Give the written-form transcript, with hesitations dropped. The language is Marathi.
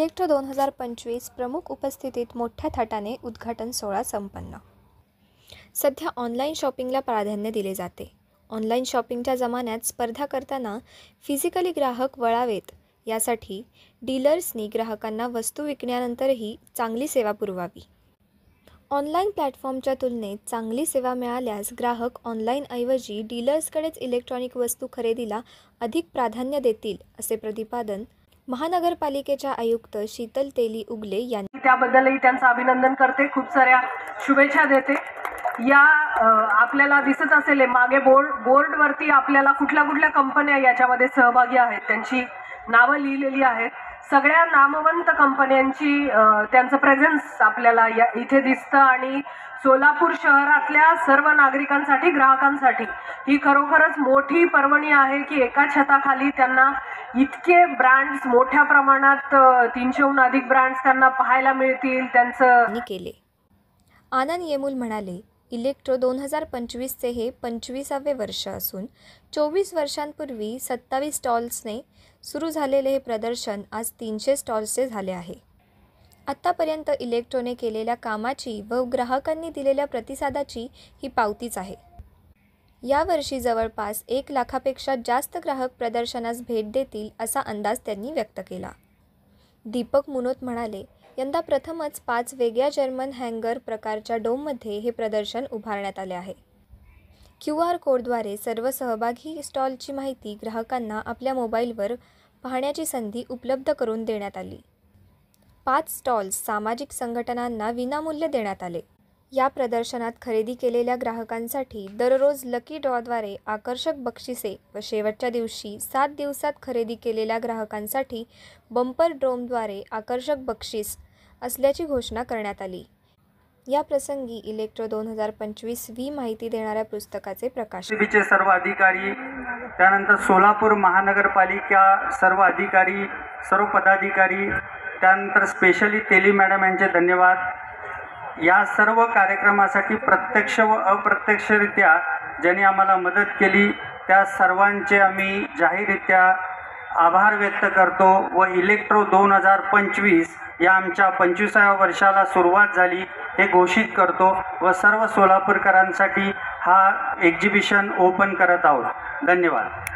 इलेक्ट्रो 2025 प्रमुख उपस्थितीत मोठ्या थाटाने उद्घाटन सोहळा संपन्न। सध्या ऑनलाईन शॉपिंगला प्राधान्य दिले जाते। ऑनलाईन शॉपिंगच्या जमान्यात स्पर्धा करताना फिजिकली ग्राहक वळावेत यासाठी डीलर्सनी ग्राहकांना वस्तू विकण्यानंतरही चांगली सेवा पुरवावी। ऑनलाईन प्लॅटफॉर्मच्या तुलनेत चांगली सेवा मिळाल्यास ग्राहक ऑनलाईनऐवजी डीलर्सकडेच इलेक्ट्रॉनिक वस्तू खरेदीला अधिक प्राधान्य देतील, असे प्रतिपादन महानगरपालिकेच्या आयुक्त शीतल तेली उगले यांनी त्याबद्दलही त्यांचं अभिनंदन करते, खूप साऱ्या शुभेच्छा देते। या आपल्याला दिसत असेल मागे बोर्डवरती आपल्याला कुठल्या कंपन्या याच्यामध्ये सहभागी आहेत त्यांची नावं लिहिलेली आहेत। सगळ्या नामवंत कंपन्यांची त्यांचं प्रेझेन्स आपल्याला इथे दिसतं आणि सोलापूर शहरातल्या सर्व नागरिकांसाठी, ग्राहकांसाठी ही खरोखरच मोठी पर्वणी आहे की एका छताखाली त्यांना इतके ब्रँड्स मोठ्या प्रमाणात 300हून अधिक ब्रँड्स त्यांना पाहायला मिळतील त्यांचं केले। आनंद येमूल म्हणाले, इलेक्ट्रो 2025चे हे 25वे वर्ष असून 24 वर्षांपूर्वी 27 स्टॉल्सने सुरू झालेले हे प्रदर्शन आज 300 स्टॉल्सचे झाले आहे। आत्तापर्यंत इलेक्ट्रोने केलेल्या कामाची व ग्राहकांनी दिलेल्या प्रतिसादाची ही पावतीच आहे। यावर्षी जवळपास 1 लाखापेक्षा जास्त ग्राहक प्रदर्शनास भेट देतील असा अंदाज त्यांनी व्यक्त केला। दीपक मुनोत म्हणाले, यंदा प्रथमच 5 वेगळ्या जर्मन हँगर प्रकारच्या डोममध्ये हे प्रदर्शन उभारण्यात आले आहे। QR कोडद्वारे सर्व सहभागी स्टॉलची माहिती ग्राहकांना आपल्या मोबाईलवर पाहण्याची संधी उपलब्ध करून देण्यात आली। 5 स्टॉल्स सामाजिक संघटनांना विनामूल्य देण्यात आले। या प्रदर्शनात खरेदी केलेल्या ग्राहकांसाठी दररोज लकी ड्रॉद्वारे आकर्षक बक्षिसे व शेवटच्या दिवशी 7 दिवसात खरेदी केलेल्या ग्राहकांसाठी बंपर ड्रोमद्वारे आकर्षक बक्षीस असल्याची घोषणा करण्यात आली। या प्रसंगी इलेक्ट्रो 2025 वी माहिती देणाऱ्या पुस्तकाचे प्रकाशन चे सर्व अधिकारी, त्यानंतर सोलापूर महानगरपालिका सर्व अधिकारी, सर्व पदाधिकारी, त्यानंतर स्पेशली तेली मॅडम यांचे धन्यवाद। या सर्व कार्यक्रमासाठी प्रत्यक्ष व अप्रत्यक्षरित्या ज्यांनी आम्हाला मदत केली त्या सर्वांचे आम्ही जाहीररित्या आभार व्यक्त करतो व इलेक्ट्रो 2025 या आमच्या 25व्या वर्षाला सुरुवात झाली हे घोषित करतो व सर्व सोलापूरकरांसाठी हा एक्झिबिशन ओपन करत आहोत। धन्यवाद।